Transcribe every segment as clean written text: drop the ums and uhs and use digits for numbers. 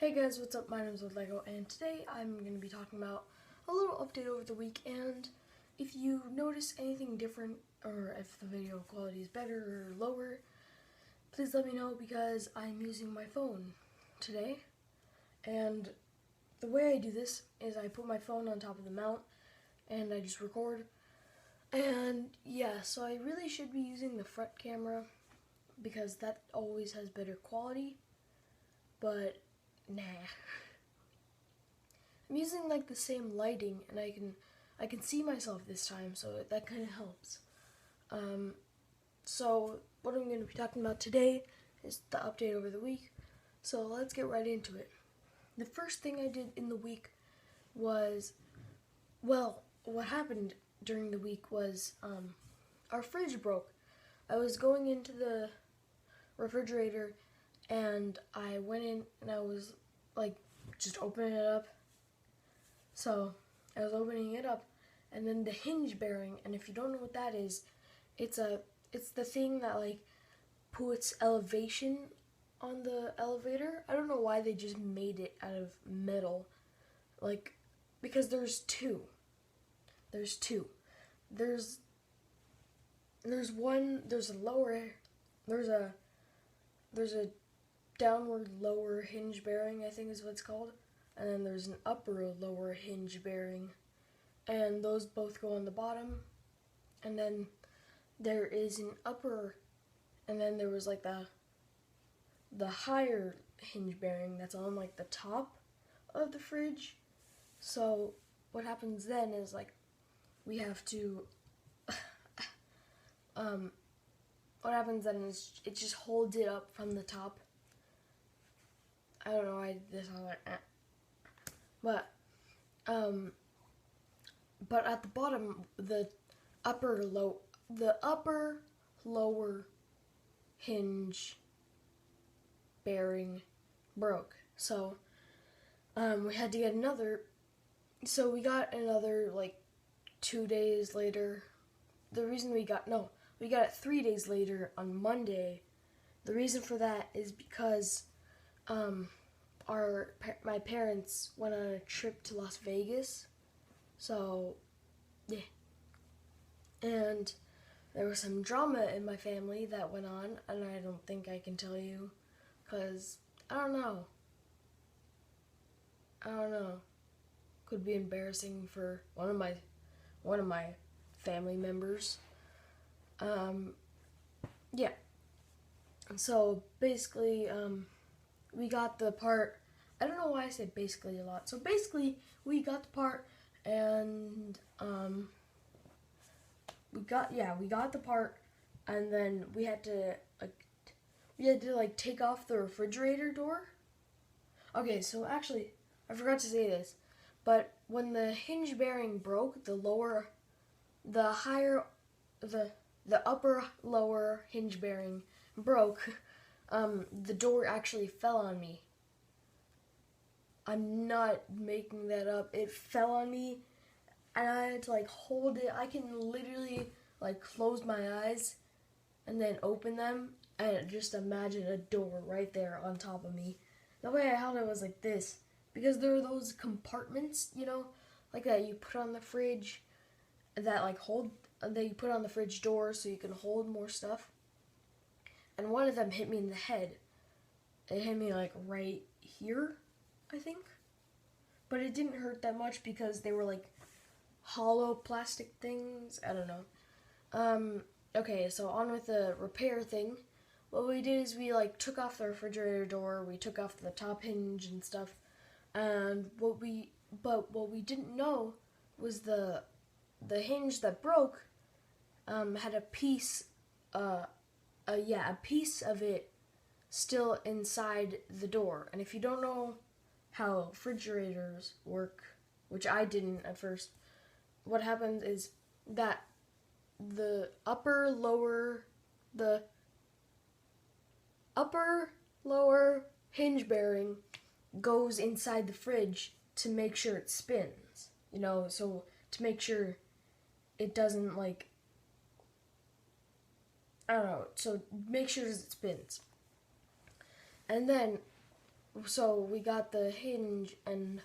Hey guys, what's up? My name is Lego, and today I'm going to be talking about a little update over the week. And if you notice anything different, or if the video quality is better or lower, please let me know because I'm using my phone today. And the way I do this is I put my phone on top of the mount and I just record. And yeah, so I really should be using the front camera because that always has better quality, but nah. I'm using like the same lighting and I can see myself this time, so that kind of helps. So what I'm going to be talking about today is the update over the week. So let's get right into it. The first thing I did in the week was, well, what happened during the week was our fridge broke. I was going into the refrigerator and I went in and I was like just opening it up. So I was opening it up and then the hinge bearing, and if you don't know what that is, it's the thing that like puts elevation on the elevator. I don't know why they just made it out of metal. Like, because there's two. There's a downward lower hinge bearing, I think is what it's called. And then there's an upper lower hinge bearing. And those both go on the bottom. And then there is an upper, and then there was like the higher hinge bearing that's on like the top of the fridge. So what happens then is like we have to what happens then is it just holds it up from the top. I don't know, I did this, I was like but at the bottom, the upper lower hinge bearing broke. So we had to get another. So we got another like 2 days later. We got it 3 days later on Monday. The reason for that is because my parents went on a trip to Las Vegas. So yeah, and there was some drama in my family that went on, and I don't think I can tell you because I don't know. Could be embarrassing for one of my family members. Yeah. So basically, we got the part. I don't know why I say basically a lot. So basically, we got the part, and we got the part, and then we had to take off the refrigerator door. Okay, so actually, I forgot to say this, but when the hinge bearing broke, the upper lower hinge bearing broke, the door actually fell on me. I'm not making that up. It fell on me, and I had to like hold it. I can literally like close my eyes and then open them and just imagine a door right there on top of me. The way I held it was like this, because there are those compartments, like that you put on the fridge that you put on the fridge door so you can hold more stuff. And one of them hit me in the head. It hit me like right here, I think. But it didn't hurt that much because they were like hollow plastic things. I don't know. Okay, so on with the repair thing. What we did is we like took off the refrigerator door, we took off the top hinge and stuff. And what we didn't know was the hinge that broke had a piece of it still inside the door. And if you don't know how refrigerators work, which I didn't at first, what happens is that the upper lower hinge bearing goes inside the fridge to make sure it spins, so to make sure it doesn't so make sure it spins. And then so we got the hinge and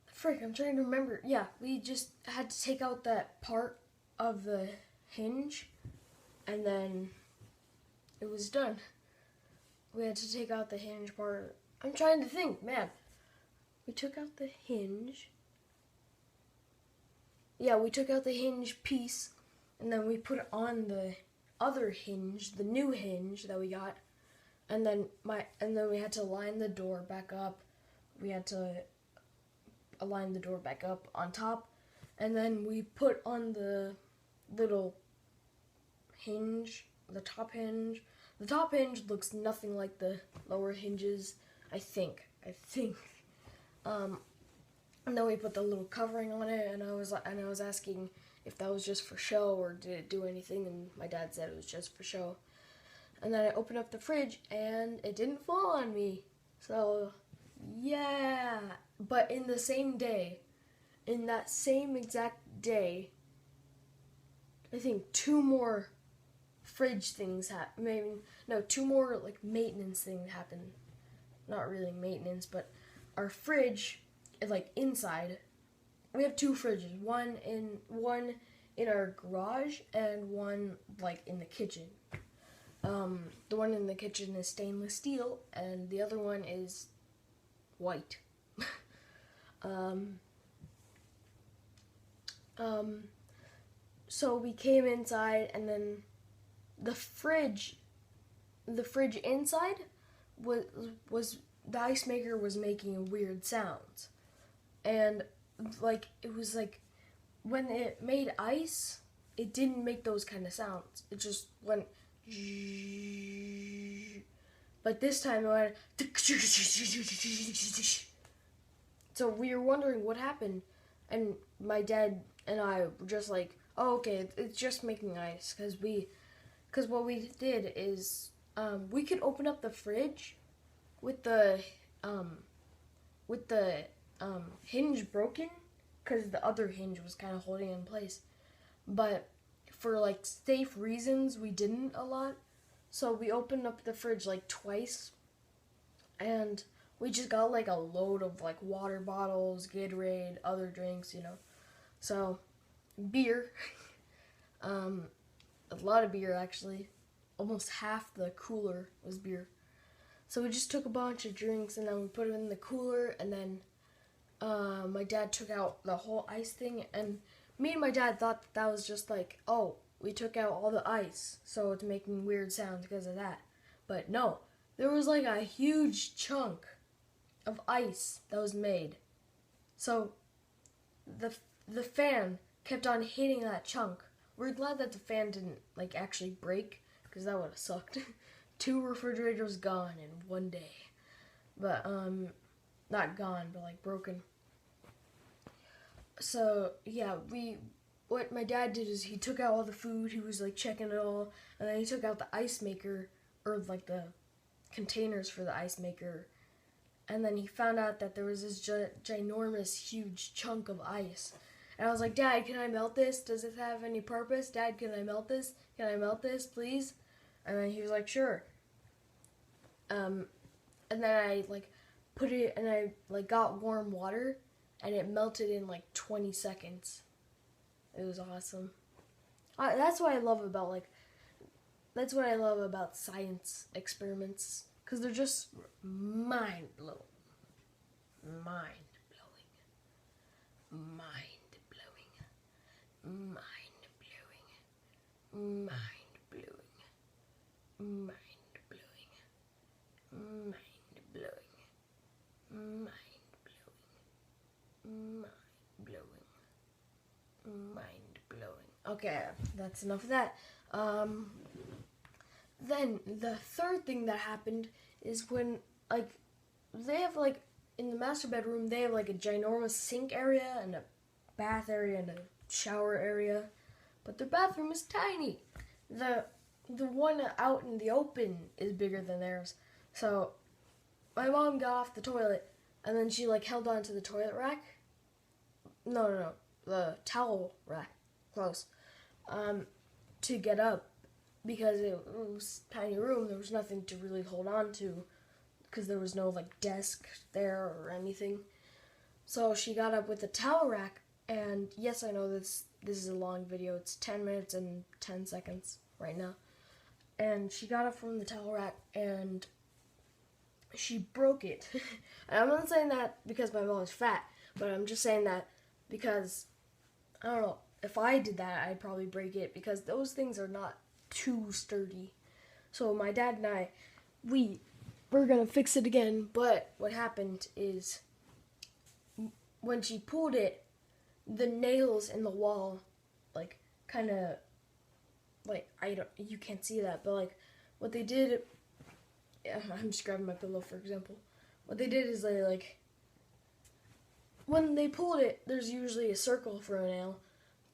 frick, I'm trying to remember. Yeah, we just had to take out that part of the hinge and then it was done. We had to take out the hinge part. I'm trying to think, man. We took out the hinge. Yeah, we took out the hinge piece and then we put on the other hinge, the new hinge that we got. And then we had to line the door back up. We had to align the door back up on top. And then we put on the little hinge, the top hinge. The top hinge looks nothing like the lower hinges, I think. And then we put the little covering on it, and I was asking if that was just for show or did it do anything, and my dad said it was just for show. And then I opened up the fridge, and it didn't fall on me. So, yeah. But in the same day, in that same exact day, I think 2 more fridge things happened. Two more like maintenance things happened. Not really maintenance, but our fridge, like inside, we have 2 fridges. One in our garage and one like in the kitchen. The one in the kitchen is stainless steel, and the other one is white. So we came inside, and then the fridge inside was the ice maker was making weird sounds, and like it was like when it made ice, it didn't make those kind of sounds. It just went. But this time it went. So we were wondering what happened, and my dad and I were just like, "Oh, okay, it's just making ice." Because what we did is we could open up the fridge with the hinge broken, because the other hinge was kind of holding it in place. But for like safe reasons, we didn't a lot. So we opened up the fridge like twice, and we just got like a load of like water bottles, Gatorade, other drinks, So beer, a lot of beer actually. Almost half the cooler was beer. So we just took a bunch of drinks and then we put it in the cooler, and then my dad took out the whole ice thing, and me and my dad thought that was just like, oh, we took out all the ice, so it's making weird sounds because of that. But no, there was like a huge chunk of ice that was made. So the fan kept on hitting that chunk. We're glad that the fan didn't like actually break, because that would have sucked. 2 refrigerators gone in one day. But not gone, but like broken. So yeah, what my dad did is he took out all the food, he was like checking it all, and then he took out the ice maker, or like the containers for the ice maker, and then he found out that there was this ginormous huge chunk of ice. And I was like, Dad, can I melt this? Does it have any purpose? Dad, can I melt this? Can I melt this, please? And then he was like, sure. And then I like put it, and I like got warm water, and it melted in like 20 seconds. It was awesome. That's what I love about science experiments, because they're just mind-blowing. Mind-blowing. Mind-blowing. Mind-blowing. Mind-blowing. Mind-blowing. Mind-blowing. Mind-blowing. Mind-blowing. Mind-blowing. Okay, that's enough of that. Then the third thing that happened is when, like, they have, like, in the master bedroom, they have, like, a ginormous sink area and a bath area and a shower area, but their bathroom is tiny. The one out in the open is bigger than theirs. So my mom got off the toilet, and then she, like, held on to the toilet rack. No, the towel rack, close, to get up, because it was a tiny room. There was nothing to really hold on to. because there was no like desk there or anything. So she got up with the towel rack, and yes, I know this is a long video. It's 10 minutes and 10 seconds right now. And she got up from the towel rack and she broke it. And I'm not saying that because my mom is fat, but I'm just saying that because, I don't know, if I did that, I'd probably break it because those things are not too sturdy. So my dad and I, we're gonna fix it again, but what happened is when she pulled it, the nails in the wall, like, kind of, like, you can't see that, but like, what they did, I'm just grabbing my pillow for example. What they did is they, like, when they pulled it, there's usually a circle for a nail,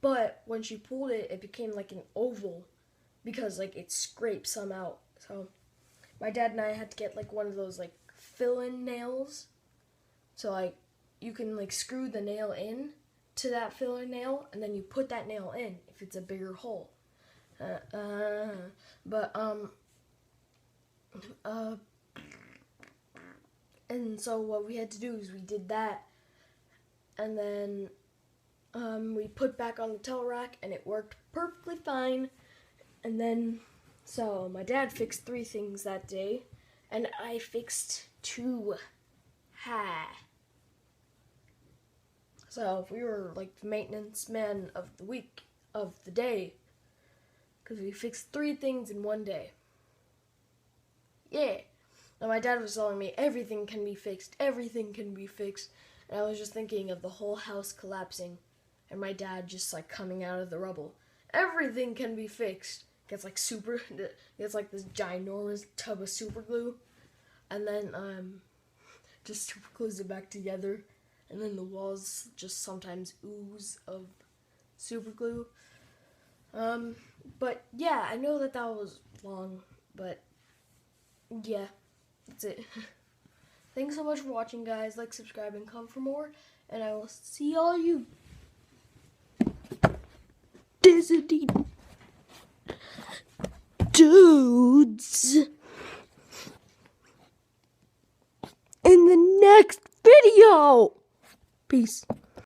but when she pulled it, it became like an oval because, like, it scraped some out. So my dad and I had to get, like, one of those, like, fill-in nails. So, like, you can, like, screw the nail in to that fill-in nail, and then you put that nail in if it's a bigger hole. And so what we had to do is we did that, and then we put back on the towel rack, and it worked perfectly fine. And then, so my dad fixed 3 things that day, and I fixed 2. Ha! So we were like the maintenance man of the week, of the day, because we fixed 3 things in one day. Yeah. And my dad was telling me everything can be fixed, everything can be fixed. And I was just thinking of the whole house collapsing and my dad just like coming out of the rubble. Everything can be fixed. Gets like this ginormous tub of super glue, and then just super glues it back together, and then the walls just sometimes ooze of super glue. But yeah, I know that was long, but yeah, that's it. Thanks so much for watching, guys. Like, subscribe, and come for more, and I will see all you Disney dudes in the next video. Peace.